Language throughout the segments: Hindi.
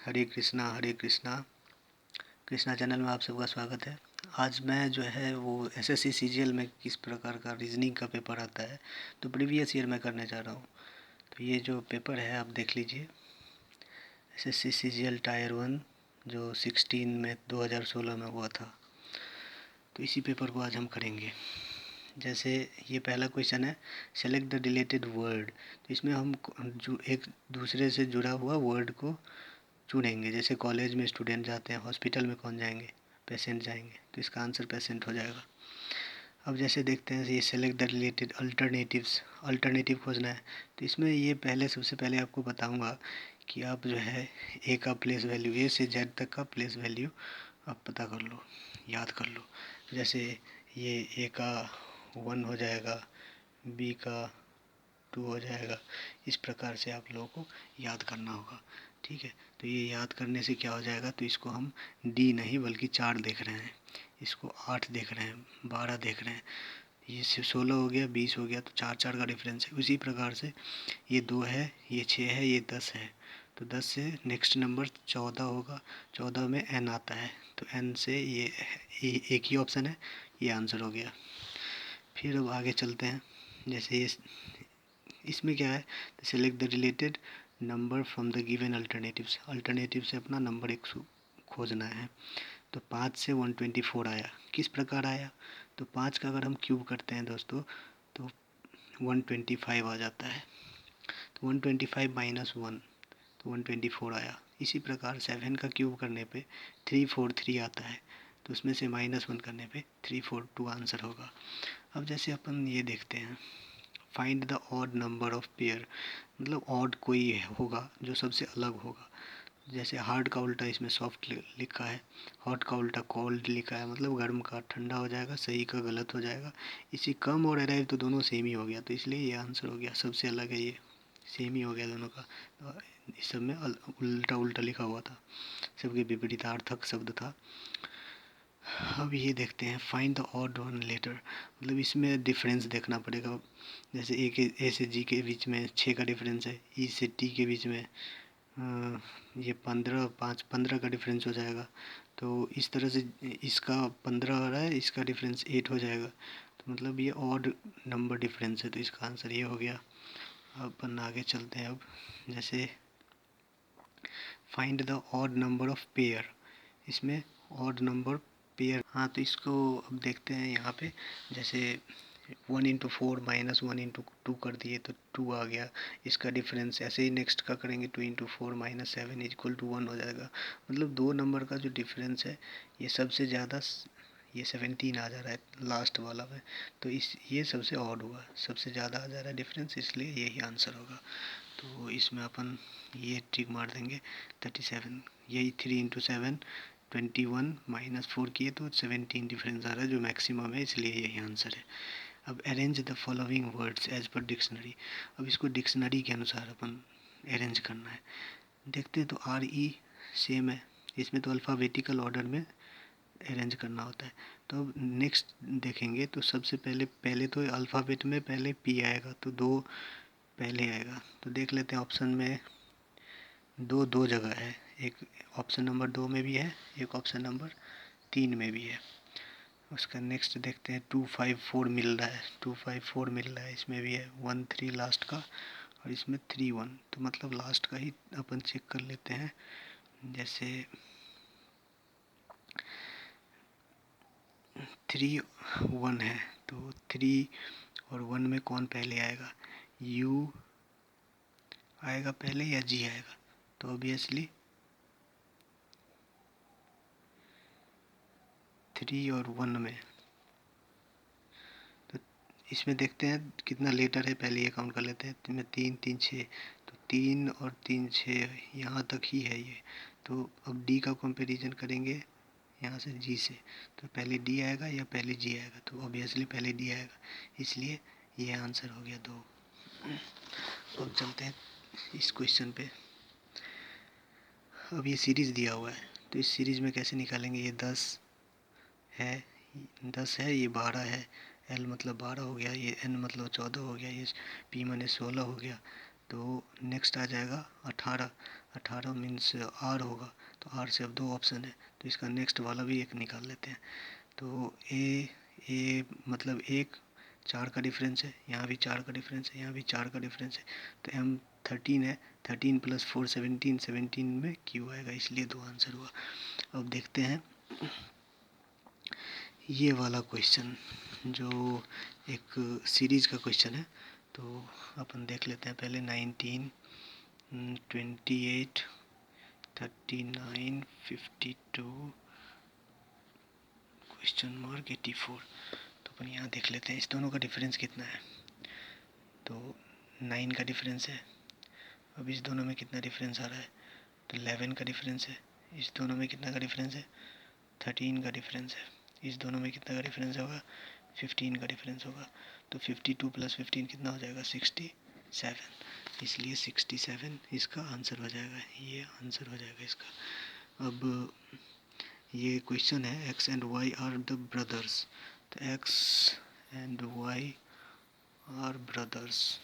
हरे कृष्णा हरे कृष्णा। कृष्णा चैनल में आप सबका स्वागत है। आज मैं जो है वो एसएससी सीजीएल में किस प्रकार का रीजनिंग का पेपर आता है तो प्रीवियस ईयर में करने जा रहा हूँ। तो ये जो पेपर है आप देख लीजिए, एसएससी सीजीएल टायर 1 जो 16 में 2016 में हुआ था। तो इसी पेपर को आज हम करेंगे। जैसे ये पहला क्वेश्चन है, सेलेक्ट द रिलेटेड वर्ड। तो इसमें हम जो एक दूसरे से जुड़ा हुआ वर्ड को चुनेंगे। जैसे कॉलेज में स्टूडेंट जाते हैं, हॉस्पिटल में कौन जाएंगे? पेशेंट जाएंगे, तो इसका आंसर पेशेंट हो जाएगा। अब जैसे देखते हैं ये select the related alternatives, alternative खोजना है। तो इसमें ये पहले सबसे पहले आपको बताऊंगा कि आप जो है ए का प्लेस वैल्यू, ए से जेड तक का प्लेस वैल्यू आप पता कर लो, याद कर लो। जैसे ये ए का 1 हो जाएगा, बी का 2 हो जाएगा। इस प्रकार से आप लोगों को याद करना होगा, ठीक है। तो ये याद करने से क्या हो जाएगा, तो इसको हम डी नहीं बल्कि 4 देख रहे हैं, इसको 8 देख रहे हैं, 12 देख रहे हैं। ये 16 हो गया, 20 हो गया, तो 4 4 का डिफरेंस है। उसी प्रकार से ये 2 है, ये 6 है, ये 10 है। तो 10 से नेक्स्ट नंबर 14 होगा, 14 में एन आता है, तो एन से ये एक ही ऑप्शन है, ये आंसर हो गया। फिर अब आगे चलते हैं। जैसे ये इसमें क्या है, select the related number from the given alternatives. Alternative से अपना नंबर एक खोजना है। तो 5 से 124 आया, किस प्रकार आया? तो 5 का अगर हम क्यूब करते हैं दोस्तों तो 125 आ जाता है। तो 125 माइनस 1 तो 124 आया। इसी प्रकार 7 का क्यूब करने पे 343 आता है, तो उसमें से -1 करने पे 342 आंसर होगा। अब जैसे अपन ये देखते हैं, find the odd number of pair, मतलब ऑड कोई होगा जो सबसे अलग होगा। जैसे हार्ड का उल्टा इसमें सॉफ्ट लिखा है, हॉट का उल्टा कोल्ड लिखा है, मतलब गर्म का ठंडा हो जाएगा, सही का गलत हो जाएगा। इसी कम और अराइव तो दोनों सेम ही हो गया, तो इसलिए ये आंसर हो गया। सबसे अलग है, ये सेम ही हो गया दोनों का। तो इस सब में उल्टा उल्टा लिखा हुआ था, सबके विपरीतार्थक शब्द था। अब ये देखते हैं, find the odd one letter, मतलब इसमें डिफरेंस देखना पड़ेगा। जैसे ए से जी के बीच में 6 का डिफरेंस है, ई से टी के बीच में ये 15 का डिफरेंस हो जाएगा। तो इस तरह से इसका 15 आ रहा है, इसका डिफरेंस 8 हो जाएगा, तो मतलब ये ऑड नंबर डिफरेंस है, तो इसका आंसर ये हो गया। अब अपन आगे चलते हैं। अब जैसे find the odd number of pair, इसमें ऑड नंबर पेयर, हाँ तो इसको अब देखते हैं यहाँ पे। जैसे 1 × 4 -1 × 2 कर दिए तो 2 आ गया, इसका डिफरेंस। ऐसे ही नेक्स्ट का करेंगे, 2 × 4 -7 = 1 हो जाएगा। मतलब दो नंबर का जो डिफरेंस है ये सबसे ज़्यादा, ये 17 आ जा रहा है लास्ट वाला में, तो इस ये सबसे ऑड हुआ, सबसे ज़्यादा आ जा रहा है डिफरेंस, इसलिए यही आंसर होगा। तो इसमें अपन ये टिक मार देंगे 37, यही 3 × 7 21 -4 किए तो 17 डिफरेंस आ रहा है जो मैक्सिमम है, इसलिए यही आंसर है। अब arrange the following words as per dictionary, अब इसको डिक्शनरी के अनुसार अपन अरेंज करना है। देखते हैं तो आर ई सेम है, इसमें तो अल्फ़ाबेटिकल ऑर्डर में अरेंज करना होता है। तो अब नेक्स्ट देखेंगे तो सबसे पहले तो अल्फ़ाबेट में पहले पी आएगा, तो 2 पहले आएगा। तो देख लेते हैं, ऑप्शन में दो जगह है, एक ऑप्शन नंबर 2 में भी है, एक ऑप्शन नंबर 3 में भी है। उसका नेक्स्ट देखते हैं, 254 मिल रहा है, 254 मिल रहा है, इसमें भी है 13 लास्ट का, और इसमें 31, तो मतलब लास्ट का ही अपन चेक कर लेते हैं। जैसे 31 है, तो 3 और 1 में कौन पहले आएगा? यू आएगा पहले या जी आएगा? तो ऑब्वियसली 3 और 1 में, तो इसमें देखते हैं कितना लेटर है, पहले ये काउंट कर लेते हैं। इसमें 3 3 6, तो 3 और 3 6 यहाँ तक ही है ये। तो अब डी का कंपैरिजन करेंगे यहाँ से जी से, तो पहले डी आएगा या पहले जी आएगा? तो ऑब्वियसली पहले डी आएगा, इसलिए ये आंसर हो गया 2। अब चलते हैं इस क्वेश्चन पे। अब ये सीरीज़ दिया हुआ है, तो इस सीरीज़ में कैसे निकालेंगे? ये 10 है, 10 है, ये 12 है, एल मतलब 12 हो गया, ये एन मतलब 14 हो गया, ये पी माने 16 हो गया। तो नेक्स्ट आ जाएगा 18। 18 मीन्स आर होगा, तो आर से अब 2 ऑप्शन है, तो इसका नेक्स्ट वाला भी एक निकाल लेते हैं। तो ए मतलब एक 4 का डिफरेंस है, यहाँ भी 4 का डिफरेंस है, यहाँ भी 4 का डिफरेंस है, तो एम 13 है। 13 + 4 17, 17 में क्यू आएगा, इसलिए 2 आंसर हुआ। अब देखते हैं ये वाला क्वेश्चन, जो एक सीरीज़ का क्वेश्चन है। तो अपन देख लेते हैं पहले 19, 28, 39, 52, क्वेश्चन मार्क 84। तो अपन यहाँ देख लेते हैं इस दोनों का डिफरेंस कितना है। तो 9 का डिफरेंस है। अब इस दोनों में कितना डिफरेंस आ रहा है, तो 11 का डिफरेंस है। इस दोनों में कितना का डिफरेंस है, 13 का डिफरेंस है। इस दोनों में कितना का डिफरेंस होगा, 15 का डिफरेंस होगा। तो 52 + 15 कितना हो जाएगा, 67, इसलिए 67 इसका आंसर हो जाएगा, ये आंसर हो जाएगा इसका। अब ये क्वेश्चन है X and Y are the brothers. तो X and Y are brothers,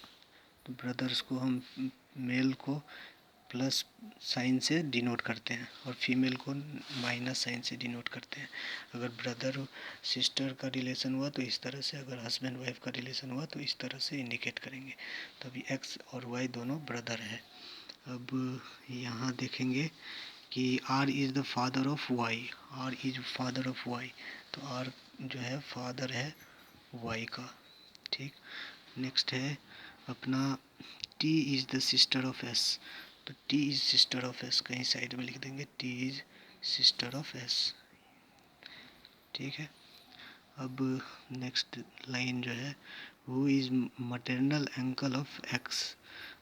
तो ब्रदर्स को हम मेल को प्लस साइन से डिनोट करते हैं और फीमेल को माइनस साइन से डिनोट करते हैं। अगर ब्रदर सिस्टर का रिलेशन हुआ तो इस तरह से, अगर हस्बैंड वाइफ का रिलेशन हुआ तो इस तरह से इंडिकेट करेंगे। तो अभी एक्स और वाई दोनों ब्रदर है। अब यहाँ देखेंगे कि R is the father of Y, R is father of Y, तो आर जो है फादर है वाई का। ठीक, नेक्स्ट है अपना T is the sister of S. तो T is sister of S कहीं साइड में लिख देंगे, T is sister of S. ठीक है, अब नेक्स्ट लाइन जो है, who is maternal uncle of X,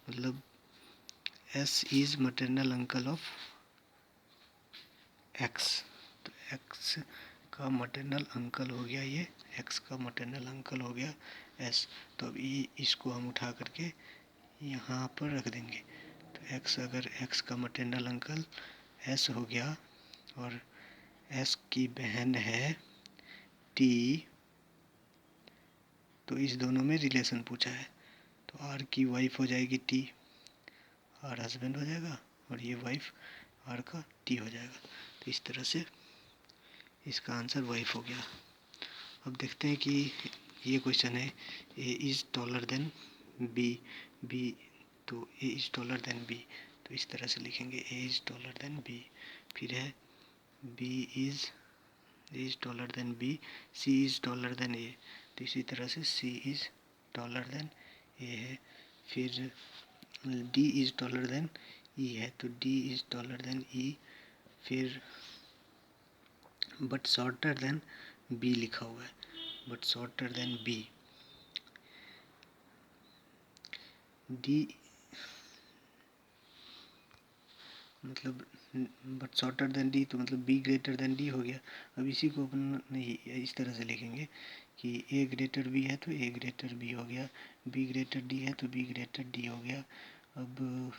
मतलब S is maternal uncle of X. तो एक्स का मटरनल अंकल हो गया ये, एक्स का मटरनल अंकल हो गया एस। तो अब इसको हम उठा करके यहाँ पर रख देंगे। तो एक्स, अगर एक्स का मटरनल अंकल एस हो गया और एस की बहन है टी, तो इस दोनों में रिलेशन पूछा है, तो आर की वाइफ हो जाएगी टी, आर हस्बैंड हो जाएगा और ये वाइफ आर का टी हो जाएगा। तो इस तरह से इसका आंसर वाइफ हो गया। अब देखते हैं कि ये क्वेश्चन है A is taller than B, B, तो A is taller than B, तो इस तरह से लिखेंगे A is taller than B. फिर है B is taller than B, C is taller than A, तो इसी तरह से C is taller than A है। फिर D is taller than E है, तो D is taller than E. फिर बट शॉर्टर देन बी लिखा हुआ है, but shorter than B, D मतलब बट शॉर्टर देन डी, तो मतलब बी ग्रेटर देन डी हो गया। अब इसी को अपन नहीं इस तरह से लिखेंगे कि ए ग्रेटर बी है तो ए ग्रेटर बी हो गया, बी ग्रेटर डी है तो बी ग्रेटर डी हो गया। अब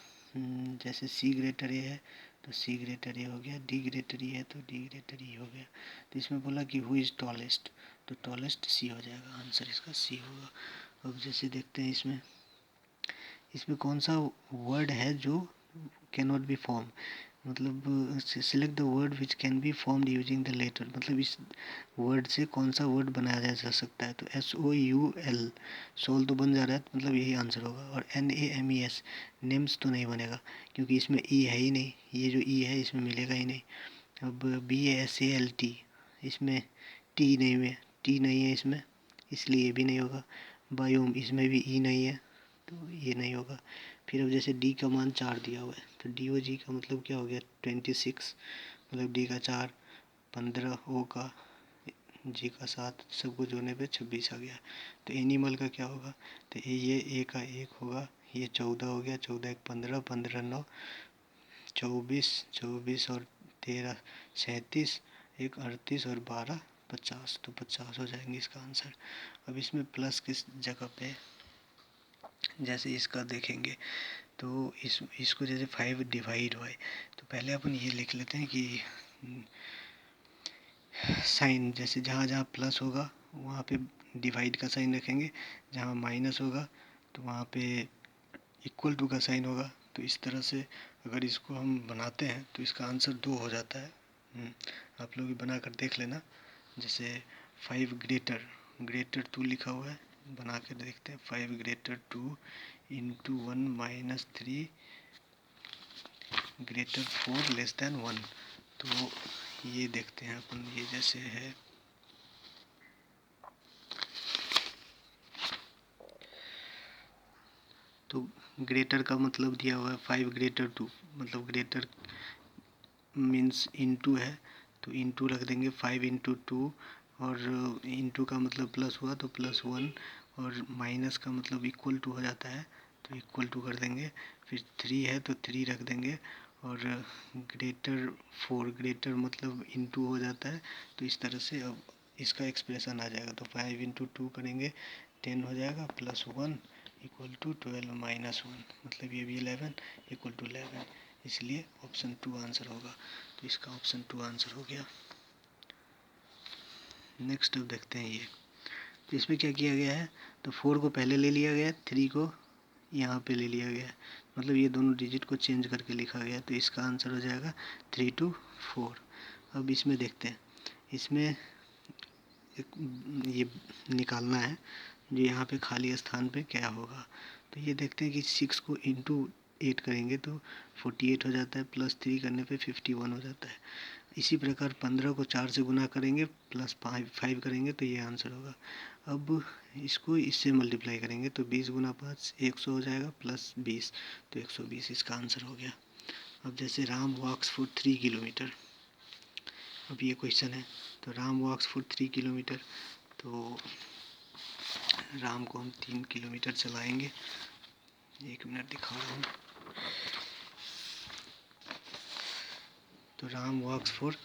जैसे सी ग्रेटर ए है तो सी ग्रेटर ए हो गया, डी ग्रेटर ई है तो डी ग्रेटर ई हो गया। तो इसमें बोला कि हु इज़ टॉलेस्ट, तो टॉलेस्ट सी हो जाएगा, आंसर इसका सी होगा। अब जैसे देखते हैं इसमें कौन सा वर्ड है जो कैन नॉट बी फॉर्म, मतलब select the word which can be formed using the letter, मतलब इस वर्ड से कौन सा वर्ड बनाया जा सकता है। तो SOUL, सोल तो बन जा रहा है, तो मतलब यही आंसर होगा। और NAMES, नेम्स तो नहीं बनेगा क्योंकि इसमें ई है ही नहीं, ये जो ई है इसमें मिलेगा ही नहीं। अब BASALT, इसमें टी नहीं है इसमें, इसलिए ये भी नहीं होगा। बायोम, इसमें भी ई नहीं है तो ये नहीं होगा। फिर अब जैसे डी का मान 4 दिया हुआ है, तो DOG का मतलब क्या हो गया, 26, मतलब डी का 4, 15, ओ का, जी का 7, सबको जोड़ने पे 26 आ गया। तो एनिमल का क्या होगा, तो ये ए का 1 होगा, ये 14 हो गया, 14 1 15, 15 9 24, 24 और 13 37, 1 38 और 12 50, तो 50 हो जाएंगे इसका आंसर। अब इसमें प्लस किस जगह पे, जैसे इसका देखेंगे तो इसको जैसे 5 डिवाइड हुआ है, तो पहले अपन ये लिख लेते हैं कि साइन, जैसे जहाँ जहाँ प्लस होगा वहाँ पे डिवाइड का साइन रखेंगे, जहाँ माइनस होगा तो वहाँ पे इक्वल टू का साइन होगा। तो इस तरह से अगर इसको हम बनाते हैं तो इसका आंसर 2 हो जाता है। आप लोग भी बना कर देख लेना। जैसे 5 ग्रेटर 2 लिखा हुआ है, बना कर देखते हैं। 5 greater 2 into 1 minus 3 greater 4 less than 1। तो ये देखते हैं अपन, ये जैसे है तो ग्रेटर का मतलब दिया हुआ है 5 ग्रेटर 2, मतलब ग्रेटर मीन्स इंटू है तो इंटू रख देंगे 5 इंटू 2, और इंटू का मतलब प्लस हुआ तो +1, और माइनस का मतलब इक्वल टू हो जाता है तो इक्वल टू कर देंगे। फिर 3 है तो 3 रख देंगे, और ग्रेटर 4, ग्रेटर मतलब इंटू हो जाता है। तो इस तरह से अब इसका एक्सप्रेशन आ जाएगा। तो 5 इंटू 2 करेंगे 10 हो जाएगा, +1 इक्वल टू 12 माइनस 1, मतलब ये भी 11 इक्वल टू 11। इसलिए ऑप्शन 2 आंसर होगा। तो इसका ऑप्शन 2 आंसर हो गया। नेक्स्ट अब देखते हैं ये, तो इसमें क्या किया गया है, तो 4 को पहले ले लिया गया है, 3 को यहाँ पे ले लिया गया है, मतलब ये दोनों डिजिट को चेंज करके लिखा गया है। तो इसका आंसर हो जाएगा 3 to 4। अब इसमें देखते हैं, इसमें एक ये निकालना है जो यहाँ पे खाली स्थान पे क्या होगा। तो ये देखते हैं कि 6 को इंटू 8 करेंगे तो 48 हो जाता है, +3 करने पे 51 हो जाता है। इसी प्रकार 15 को 4 से गुना करेंगे, +5 करेंगे तो ये आंसर होगा। अब इसको इससे मल्टीप्लाई करेंगे तो 20 गुना 5 100 हो जाएगा, +20 तो 120 इसका आंसर हो गया। अब जैसे राम वॉक्स फॉर 3 किलोमीटर, अब ये क्वेश्चन है, तो राम वॉक्स फॉर 3 किलोमीटर, तो राम को हम 3 किलोमीटर चलाएंगे। 1 मिनट दिखा रहा हूँ। तो Ram walks for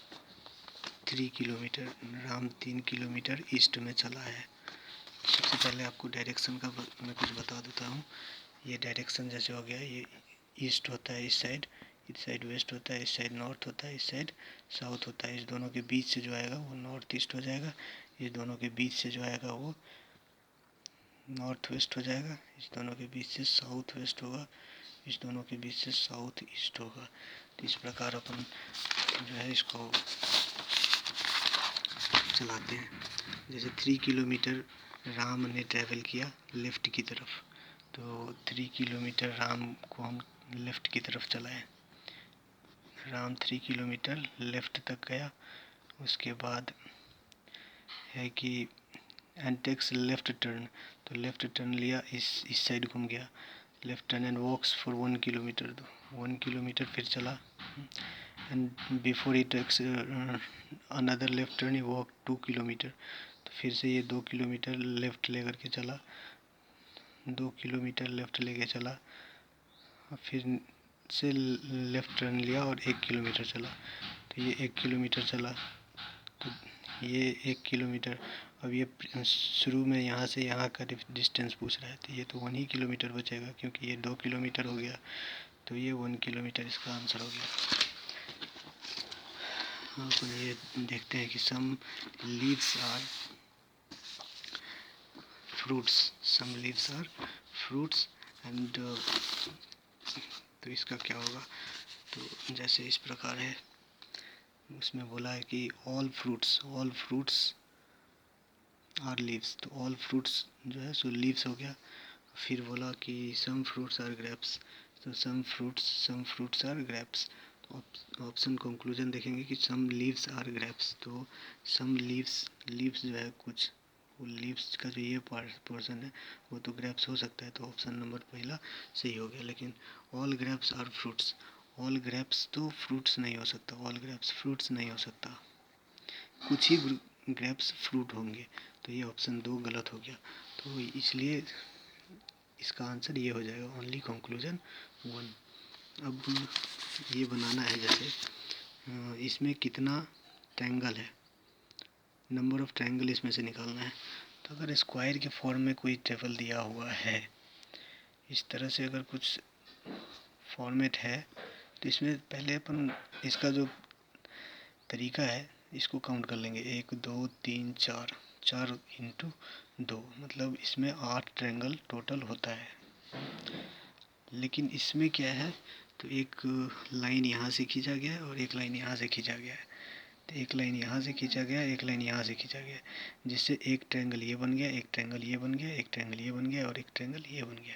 3 kilometre, Ram 3 kilometre east में चला है। सबसे पहले आपको डायरेक्शन का मैं कुछ बता देता हूँ। ये डायरेक्शन जैसे हो गया, ये ईस्ट होता है इस साइड वेस्ट होता है, इस साइड नॉर्थ होता है, इस साइड साउथ होता है। इस दोनों के बीच से जो आएगा वो नॉर्थ ईस्ट हो जाएगा, इस दोनों के बीच से जो आएगा वो नॉर्थ वेस्ट हो जाएगा, इस दोनों के बीच से साउथ वेस्ट होगा, इस दोनों के बीच से साउथ ईस्ट होगा। तो इस प्रकार अपन जो है इसको चलाते हैं। जैसे 3 किलोमीटर राम ने ट्रैवल किया लेफ़्ट की तरफ, तो 3 किलोमीटर राम को हम लेफ़्ट की तरफ चलाएं। राम 3 किलोमीटर लेफ़्ट तक गया, उसके बाद है कि एंड टेक्स लेफ़्ट टर्न, तो लेफ़्ट टर्न लिया, इस साइड घूम गया, left turn and walks for 1 kilometre, तो 1 किलोमीटर फिर चला, and before he takes another left turn he walk 2 kilometre, तो फिर से ये 2 किलोमीटर लेफ़्ट ले करके चला, 2 किलोमीटर लेफ़्ट लेके चला, फिर से लेफ़्ट टर्न लिया और 1 किलोमीटर चला, तो ये 1 किलोमीटर चला, तो ये 1 किलोमीटर। अब ये शुरू में यहाँ से यहाँ का डिस्टेंस पूछ रहा है, तो ये तो 1 ही किलोमीटर बचेगा क्योंकि ये 2 किलोमीटर हो गया, तो ये 1 किलोमीटर इसका आंसर हो गया। अपन ये देखते हैं कि some leaves are fruits and, तो इसका क्या होगा, तो जैसे इस प्रकार है, उसमें बोला है कि ऑल फ्रूट्स आर लीव्स, तो ऑल फ्रूट्स जो है सो लीव्स हो गया। फिर बोला कि सम फ्रूट्स आर ग्रेप्स, तो सम फ्रूट्स आर ग्रेप्स। तो ऑप्शन कंक्लूजन देखेंगे कि सम लीव्स आर ग्रेप्स, तो सम लीव्स जो है कुछ, वो लीव्स का जो ये पोर्शन है वो तो ग्रेप्स हो सकता है, तो ऑप्शन नंबर पहला सही हो गया। लेकिन all grapes are fruits, all grapes तो फ्रूट्स नहीं हो सकता, ऑल ग्रेप्स फ्रूट्स नहीं हो सकता, कुछ ही ग्रेप्स फ्रूट होंगे, तो ये ऑप्शन 2 गलत हो गया। तो इसलिए इसका आंसर ये हो जाएगा, ओनली कंक्लूजन 1। अब ये बनाना है, जैसे इसमें कितना ट्रायंगल है, नंबर ऑफ ट्रायंगल इसमें से निकालना है। तो अगर स्क्वायर के फॉर्म में कोई टेबल दिया हुआ है, इस तरह से अगर कुछ फॉर्मेट है, तो इसमें पहले अपन इसका जो तरीका है इसको काउंट कर लेंगे, 1 2 3 4, 4 इंटू 2, मतलब इसमें 8 ट्रायंगल टोटल होता है। लेकिन इसमें क्या है, तो एक लाइन यहाँ से खींचा गया है और एक लाइन यहाँ से खींचा गया है। तो एक लाइन यहाँ से खींचा गया, एक लाइन यहाँ से खींचा गया, जिससे एक ट्रायंगल ये बन गया, एक ट्रायंगल ये बन गया, एक ट्रायंगल ये बन गया और एक ट्रायंगल ये बन गया।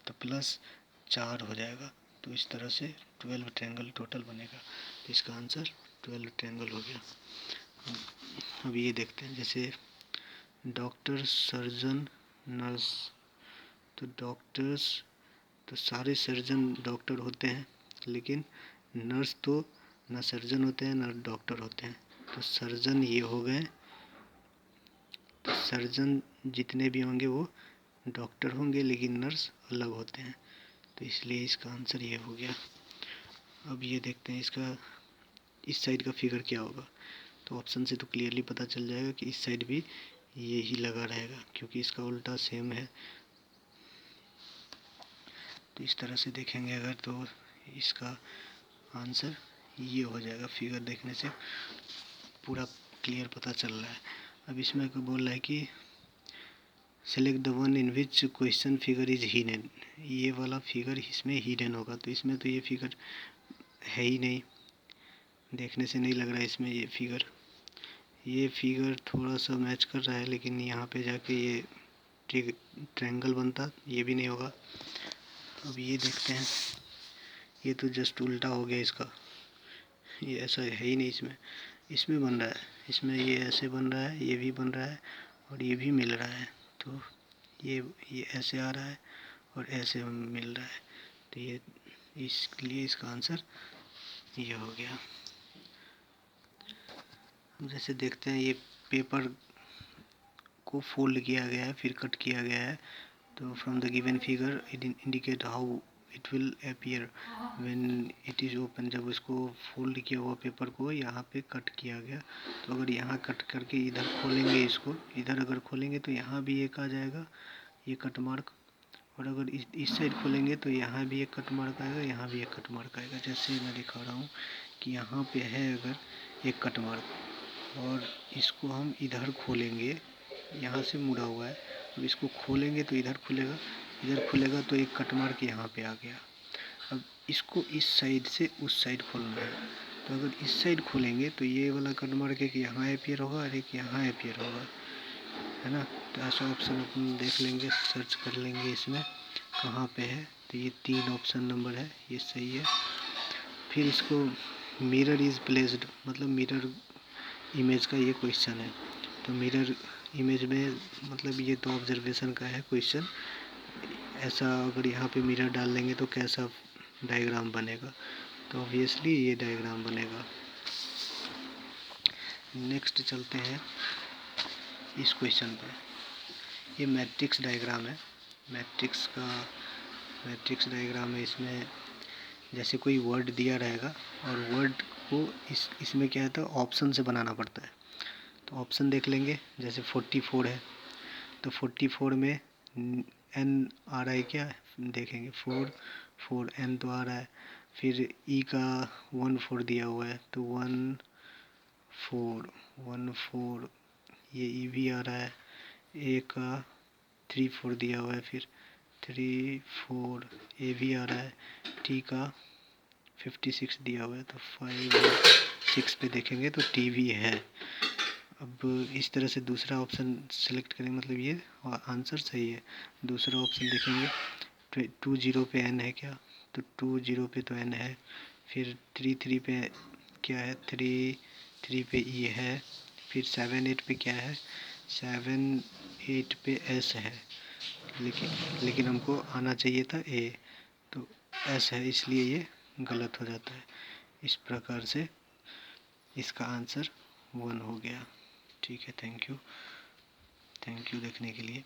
तो प्लस 4 हो जाएगा। तो इस तरह से 12 ट्रायंगल टोटल बनेगा। तो इसका आंसर 12 ट्रायंगल हो गया। अब ये देखते हैं, जैसे डॉक्टर, सर्जन, नर्स। तो डॉक्टर्स, तो सारे सर्जन डॉक्टर होते हैं, लेकिन नर्स तो ना सर्जन होते हैं ना डॉक्टर होते हैं। तो सर्जन ये हो गए, तो सर्जन जितने भी होंगे वो डॉक्टर होंगे, लेकिन नर्स अलग होते हैं। तो इसलिए इसका आंसर ये हो गया। अब ये देखते हैं इसका इस साइड का फिगर क्या होगा। तो ऑप्शन से तो क्लियरली पता चल जाएगा कि इस साइड भी ये ही लगा रहेगा, क्योंकि इसका उल्टा सेम है। तो इस तरह से देखेंगे अगर, तो इसका आंसर ये हो जाएगा। फिगर देखने से पूरा क्लियर पता चल रहा है। अब इसमें को बोल रहा है कि select the one in which question figure is hidden. ये वाला फिगर इसमें हिडन होगा। तो इसमें तो ये फिगर है ही नहीं, देखने से नहीं लग रहा है इसमें ये फिगर थोड़ा सा मैच कर रहा है, लेकिन यहाँ पे जाके ये ट्रायंगल बनता, ये भी नहीं होगा। अब ये देखते हैं, ये तो जस्ट उल्टा हो गया इसका, ये ऐसा है ही नहीं। इसमें बन रहा है, इसमें ये ऐसे बन रहा है, ये भी बन रहा है और ये भी मिल रहा है। तो ये ऐसे आ रहा है और ऐसे मिल रहा है। तो ये इसलिए इसका आंसर ये हो गया। जैसे देखते हैं, ये पेपर को फोल्ड किया गया है, फिर कट किया गया है। तो from the given figure it indicate how it will appear when it is open. जब उसको फोल्ड किया हुआ पेपर को यहाँ पे कट किया गया, तो अगर यहाँ कट करके इधर खोलेंगे, इसको इधर अगर खोलेंगे तो यहाँ भी एक आ जाएगा, ये कट मार्क। और अगर इस साइड खोलेंगे तो यहाँ भी एक कट मार्क आएगा, यहाँ भी एक कट मार्क आएगा। जैसे मैं दिखा रहा हूँ कि यहाँ पे है अगर एक कट मार्क, और इसको हम इधर खोलेंगे, यहाँ से मुड़ा हुआ है, अब इसको खोलेंगे तो इधर खुलेगा, इधर खुलेगा तो एक कट मार्क यहाँ पे आ गया। अब इसको इस साइड से उस साइड खोलना है। तो अगर इस साइड खोलेंगे तो ये वाला कट मार्क एक यहाँ अपीयर होगा और एक यहाँ अपीयर होगा, है ना। तो ऐसा ऑप्शन अपन देख लेंगे, सर्च कर लेंगे इसमें कहाँ पे है। तो ये 3 ऑप्शन नंबर है, ये सही है। फिर इसको मिरर इज़ प्लेस्ड, मतलब मिरर इमेज का ये क्वेश्चन है। तो मिरर इमेज में मतलब ये तो ऑब्जर्वेशन का है क्वेश्चन। ऐसा अगर यहाँ पे मिरर डाल देंगे तो कैसा डायग्राम बनेगा। तो ऑब्वियसली ये डायग्राम बनेगा। नेक्स्ट चलते हैं इस क्वेश्चन पे। ये मैट्रिक्स डायग्राम है, मैट्रिक्स डायग्राम है। इसमें जैसे कोई वर्ड दिया रहेगा और वर्ड को इसमें क्या है, तो ऑप्शन से बनाना पड़ता है। तो ऑप्शन देख लेंगे, जैसे 44 है, तो 44 में एन आ रहा है क्या, देखेंगे 4 एन तो आ रहा है। फिर ई का 1 4 दिया हुआ है, तो 1 4 ये ई भी आ रहा है। ए का 3 4 दिया हुआ है, फिर 3 4 ए भी आ रहा है। टी का 56 दिया हुआ है, तो 5 और 6 पे देखेंगे तो टी भी है। अब इस तरह से दूसरा ऑप्शन सेलेक्ट करेंगे, मतलब ये आंसर सही है। दूसरा ऑप्शन देखेंगे 2 0 पे एन है क्या, तो 2 0 पे तो एन है। फिर 3 3 पे क्या है, 3 3 पे ई है। फिर 7 8 पे क्या है, 7 8 पे एस है। लेकिन हमको आना चाहिए था ए, तो एस है, इसलिए ये गलत हो जाता है। इस प्रकार से इसका आंसर 1 हो गया। ठीक है, थैंक यू देखने के लिए।